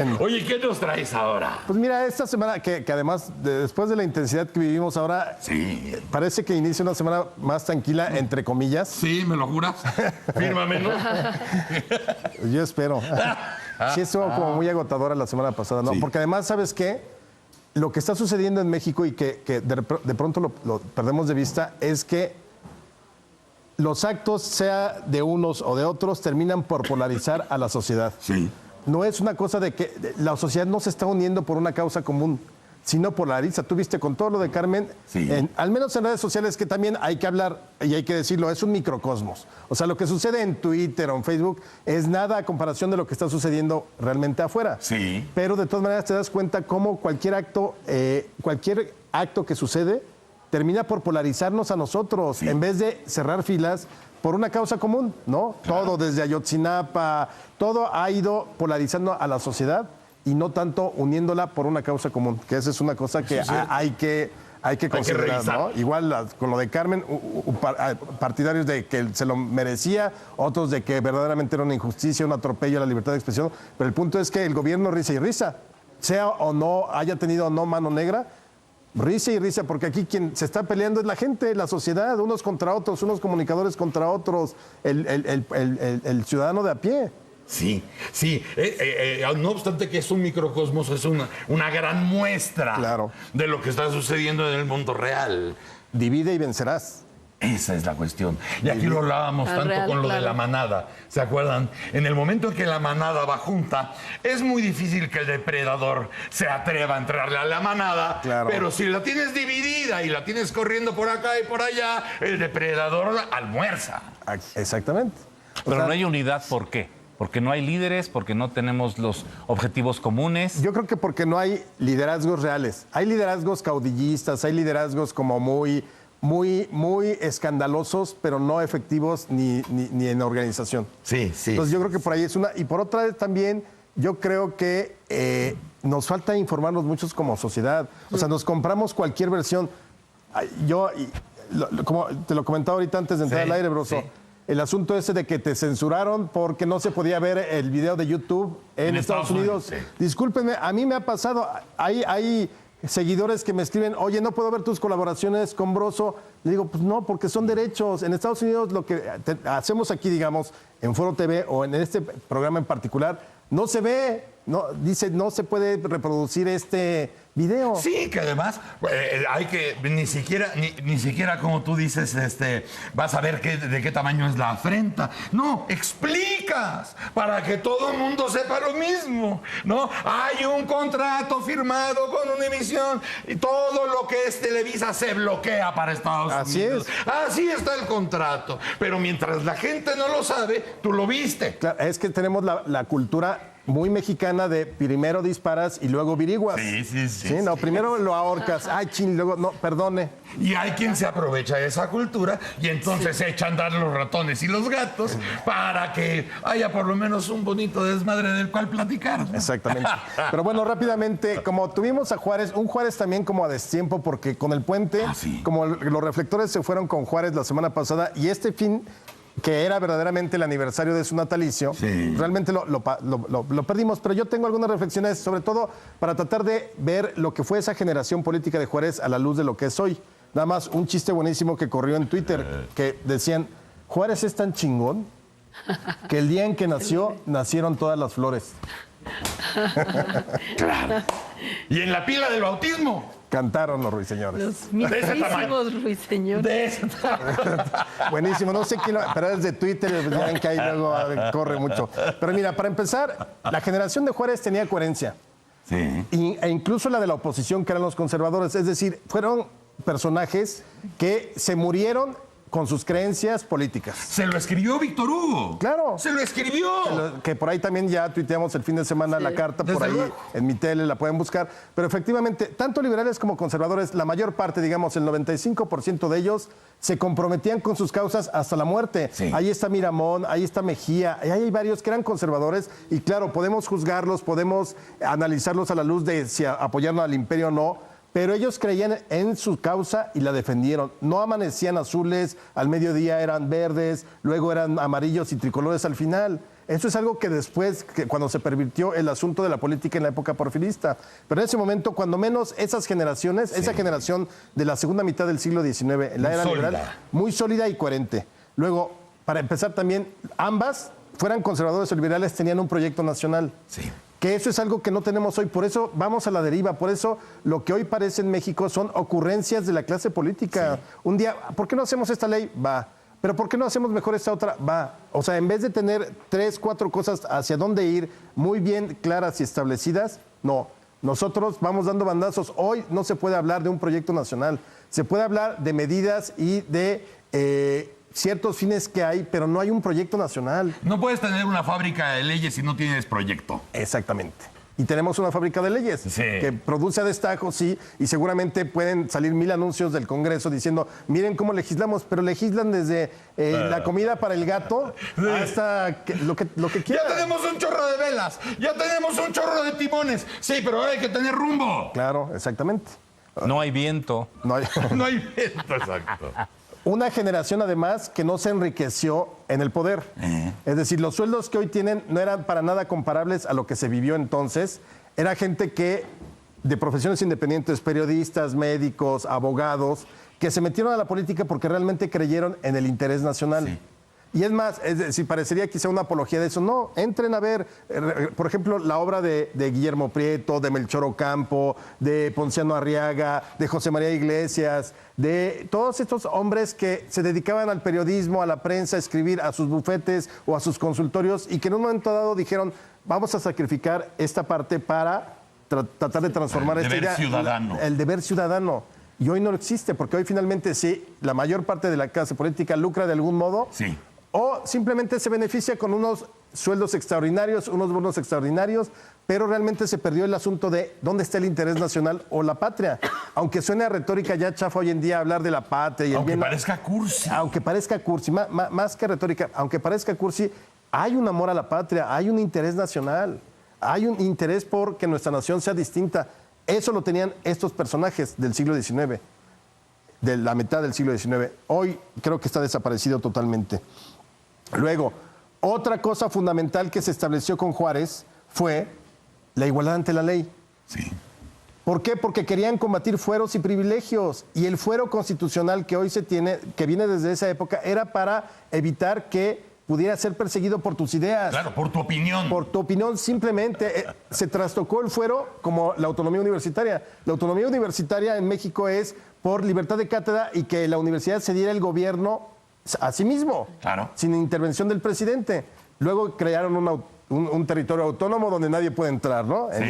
dicen. Oye, ¿qué nos traes ahora? Pues mira, esta semana, que además, después de la intensidad que vivimos ahora, Sí. parece que inicia una semana más tranquila, entre comillas. Sí, ¿me lo juras? Fírmame, ¿no? Yo espero. Sí, estuvo como muy agotadora la semana pasada, ¿no? Sí. Porque además, ¿sabes qué? Lo que está sucediendo en México y que de pronto lo perdemos de vista es que los actos, sea de unos o de otros, terminan por polarizar a la sociedad. Sí. No es una cosa de que la sociedad no se está uniendo por una causa común, sino polariza. Tú viste con todo lo de Carmen, Sí. al menos en redes sociales, que también hay que hablar y hay que decirlo, es un microcosmos. O sea, lo que sucede en Twitter o en Facebook es nada a comparación de lo que está sucediendo realmente afuera. Sí. Pero de todas maneras te das cuenta cómo cualquier acto que sucede termina por polarizarnos a nosotros, Sí. en vez de cerrar filas por una causa común, ¿no? Claro. Todo desde Ayotzinapa, todo ha ido polarizando a la sociedad y no tanto uniéndola por una causa común, que esa es una cosa que hay que considerar, revisar. ¿no? Igual con lo de Carmen, partidarios de que se lo merecía, otros de que verdaderamente era una injusticia, un atropello a la libertad de expresión, pero el punto es que el gobierno risa y risa, sea o no, haya tenido o no mano negra, risa y risa, porque aquí quien se está peleando es la gente, la sociedad, unos contra otros, unos comunicadores contra otros, el ciudadano de a pie. Sí, sí. No obstante que es un microcosmos, es una gran muestra Claro. de lo que está sucediendo en el mundo real. Divide y vencerás. Esa es la cuestión. Y aquí lo hablábamos tanto real, con lo de claro. la manada. ¿Se acuerdan? En el momento en que la manada va junta, es muy difícil que el depredador se atreva a entrarle a la manada. Claro. Pero si la tienes dividida y la tienes corriendo por acá y por allá, el depredador almuerza. Exactamente. O Pero sea, no hay unidad, ¿por qué? Porque no hay líderes, porque no tenemos los objetivos comunes. Yo creo que porque no hay liderazgos reales. Hay liderazgos caudillistas, hay liderazgos como muy escandalosos, pero no efectivos ni en organización. Sí, sí. Entonces yo creo que por ahí es una. Y por otra vez también, yo creo que nos falta informarnos muchos como sociedad. O sea, nos compramos cualquier versión. Como te lo comentaba ahorita antes de entrar Sí, al aire, Broso. sí. El asunto ese de que te censuraron porque no se podía ver el video de YouTube en Estados Unidos. Sí. Discúlpenme, a mí me ha pasado. Hay seguidores que me escriben, oye, no puedo ver tus colaboraciones con Broso. Le digo, pues no, porque son derechos. En Estados Unidos lo que hacemos aquí, digamos, en Foro TV o en este programa en particular, no se ve, dice, no se puede reproducir este video. Sí, que además hay que ni siquiera como tú dices, vas a ver de qué tamaño es la afrenta. No, explicas para que todo el mundo sepa lo mismo, ¿no? Hay un contrato firmado con Univisión y todo lo que es Televisa se bloquea para Estados Así Unidos. Así está el contrato. Pero mientras la gente no lo sabe, tú lo viste. Claro, es que tenemos la cultura muy mexicana de primero disparas y luego viriguas. Sí. Sí, no, primero lo ahorcas, ay, chin, luego, no, perdone. Y hay quien se aprovecha de esa cultura y entonces echa a andar los ratones y los gatos para que haya por lo menos un bonito desmadre del cual platicar, ¿no? Exactamente. Pero bueno, rápidamente, como tuvimos a Juárez, un Juárez también como a destiempo, porque con el puente, Sí. como los reflectores se fueron con Juárez la semana pasada y este fin, que era verdaderamente el aniversario de su natalicio, Sí. realmente lo perdimos, pero yo tengo algunas reflexiones, sobre todo para tratar de ver lo que fue esa generación política de Juárez a la luz de lo que es hoy. Nada más un chiste buenísimo que corrió en Twitter, que decían, Juárez es tan chingón que el día en que nació, nacieron todas las flores. Claro. Y en la pila del bautismo. Cantaron los ruiseñores. Los ese tamaño. mismísimos ruiseñores. De ese tamaño. Buenísimo, no sé quién, pero es de Twitter, ya ven que ahí luego corre mucho. Pero mira, para empezar, la generación de Juárez tenía coherencia. Sí. E incluso la de la oposición, que eran los conservadores. Es decir, fueron personajes que se murieron con sus creencias políticas. Se lo escribió Víctor Hugo. Claro. Se lo escribió. Que por ahí también ya tuiteamos el fin de semana la carta, por desde ahí luego. en mi tele la pueden buscar. Pero efectivamente, tanto liberales como conservadores, la mayor parte, digamos, el 95% de ellos se comprometían con sus causas hasta la muerte. Sí. Ahí está Miramón, ahí está Mejía, ahí hay varios que eran conservadores y claro, podemos juzgarlos, podemos analizarlos a la luz de si apoyaron al imperio o no. Pero ellos creían en su causa y la defendieron. No amanecían azules, al mediodía eran verdes, luego eran amarillos y tricolores al final. Eso es algo que después, cuando se pervirtió el asunto de la política en la época porfirista. Pero en ese momento, cuando menos esas generaciones, esa generación de la segunda mitad del siglo XIX, la era liberal, muy sólida y coherente. Luego, para empezar también, ambas, fueran conservadores o liberales, tenían un proyecto nacional. Sí. Que eso es algo que no tenemos hoy, por eso vamos a la deriva, por eso lo que hoy parece en México son ocurrencias de la clase política. Sí. Un día, ¿por qué no hacemos esta ley? Va. Pero ¿por qué no hacemos mejor esta otra? Va. O sea, en vez de tener 3, 4 cosas hacia dónde ir, muy bien claras y establecidas, no. Nosotros vamos dando bandazos. Hoy no se puede hablar de un proyecto nacional. Se puede hablar de medidas y de ciertos fines que hay, pero no hay un proyecto nacional. No puedes tener una fábrica de leyes si no tienes proyecto. Exactamente. Y tenemos una fábrica de leyes que produce a destajo, sí, y seguramente pueden salir 1000 anuncios del Congreso diciendo, miren cómo legislamos, pero legislan desde la comida para el gato hasta lo que quieran. Ya tenemos un chorro de velas, ya tenemos un chorro de timones. Sí, pero ahora hay que tener rumbo. Claro, exactamente. No hay viento. No hay... No hay viento, exacto. Una generación, además, que no se enriqueció en el poder. Es decir, los sueldos que hoy tienen no eran para nada comparables a lo que se vivió entonces. Era gente que, de profesiones independientes, periodistas, médicos, abogados, que se metieron a la política porque realmente creyeron en el interés nacional. Sí. Y es más, es decir, parecería quizá una apología de eso. No, entren a ver, por ejemplo, la obra de Guillermo Prieto, de Melchor Ocampo, de Ponciano Arriaga, de José María Iglesias, de todos estos hombres que se dedicaban al periodismo, a la prensa, a escribir, a sus bufetes o a sus consultorios y que en un momento dado dijeron, vamos a sacrificar esta parte para tratar de transformar esta idea. El deber ciudadano. Y hoy no existe, porque hoy finalmente sí, la mayor parte de la clase política lucra de algún modo. Sí. O simplemente se beneficia con unos sueldos extraordinarios, unos bonos extraordinarios, pero realmente se perdió el asunto de dónde está el interés nacional o la patria. Aunque suene a retórica ya chafa hoy en día hablar de la patria. Y aunque bien, parezca cursi. Aunque parezca cursi, más que retórica, aunque parezca cursi, hay un amor a la patria, hay un interés nacional, hay un interés por que nuestra nación sea distinta. Eso lo tenían estos personajes del siglo XIX, de la mitad del siglo XIX. Hoy creo que está desaparecido totalmente. Luego, otra cosa fundamental que se estableció con Juárez fue la igualdad ante la ley. Sí. ¿Por qué? Porque querían combatir fueros y privilegios. Y el fuero constitucional que hoy se tiene, que viene desde esa época, era para evitar que pudiera ser perseguido por tus ideas. Claro, por tu opinión. Por tu opinión, simplemente se trastocó el fuero como la autonomía universitaria. La autonomía universitaria en México es por libertad de cátedra y que la universidad se diera el gobierno a sí mismo, claro, sin intervención del presidente. Luego crearon un territorio autónomo donde nadie puede entrar, ¿no? Sí.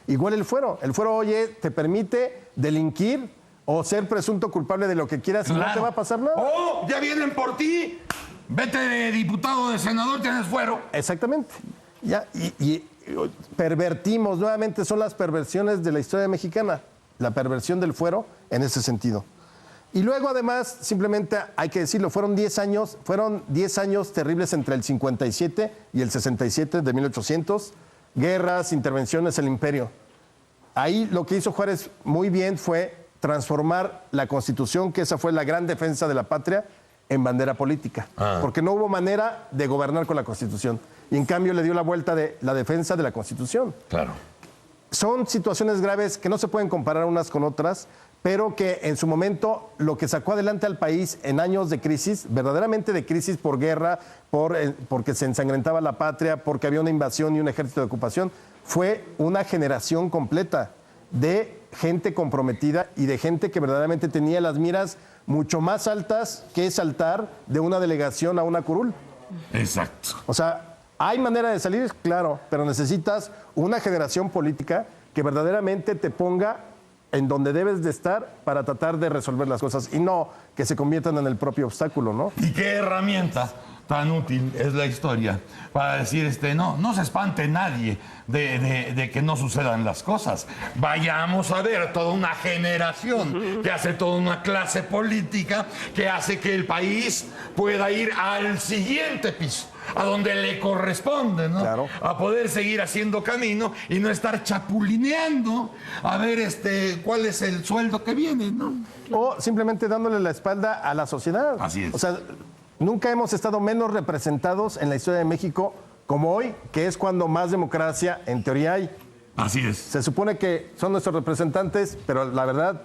Igual el fuero. El fuero, oye, te permite delinquir o ser presunto culpable de lo que quieras y no te va a pasar nada. ¡Oh, ya vienen por ti! Vete de diputado, de senador, tienes fuero. Exactamente. Ya, y pervertimos, nuevamente son las perversiones de la historia mexicana, la perversión del fuero en ese sentido. Y luego, además, simplemente hay que decirlo, fueron 10 años terribles entre el 57 y el 67 de 1800, guerras, intervenciones, el imperio. Ahí lo que hizo Juárez muy bien fue transformar la Constitución, que esa fue la gran defensa de la patria, en bandera política, porque no hubo manera de gobernar con la Constitución. Y en cambio le dio la vuelta de la defensa de la Constitución. Claro. Son situaciones graves que no se pueden comparar unas con otras, pero que en su momento lo que sacó adelante al país en años de crisis, verdaderamente de crisis por guerra, porque se ensangrentaba la patria, porque había una invasión y un ejército de ocupación, fue una generación completa de gente comprometida y de gente que verdaderamente tenía las miras mucho más altas que saltar de una delegación a una curul. Exacto. O sea, ¿hay manera de salir? Claro, pero necesitas una generación política que verdaderamente te ponga en donde debes de estar para tratar de resolver las cosas y no que se conviertan en el propio obstáculo, ¿no? ¿Y qué herramienta tan útil es la historia para decir, no se espante nadie de que no sucedan las cosas? Vayamos a ver toda una generación que hace toda una clase política que hace que el país pueda ir al siguiente piso, a donde le corresponde, ¿no? Claro. A poder seguir haciendo camino y no estar chapulineando a ver cuál es el sueldo que viene, ¿no? O simplemente dándole la espalda a la sociedad. Así es. O sea, nunca hemos estado menos representados en la historia de México como hoy, que es cuando más democracia en teoría hay. Así es. Se supone que son nuestros representantes, pero la verdad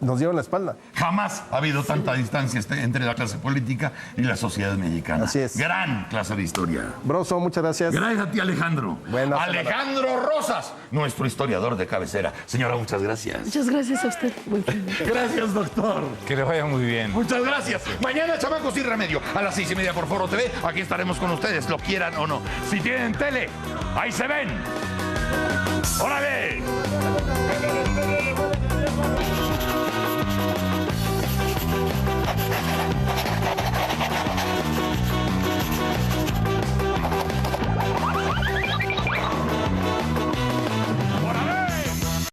nos dieron la espalda. Jamás ha habido tanta distancia entre la clase política y la sociedad mexicana. Así es. Gran clase de historia. Broso, muchas gracias. Gracias a ti, Alejandro. Buena Alejandro Rosas, nuestro historiador de cabecera. Señora, muchas gracias. Muchas gracias a usted. Gracias, doctor. Que le vaya muy bien. Muchas gracias. Mañana, chamacos sin remedio, a las 6:30 por Foro TV. Aquí estaremos con ustedes, lo quieran o no. Si tienen tele, ahí se ven. ¡Órale!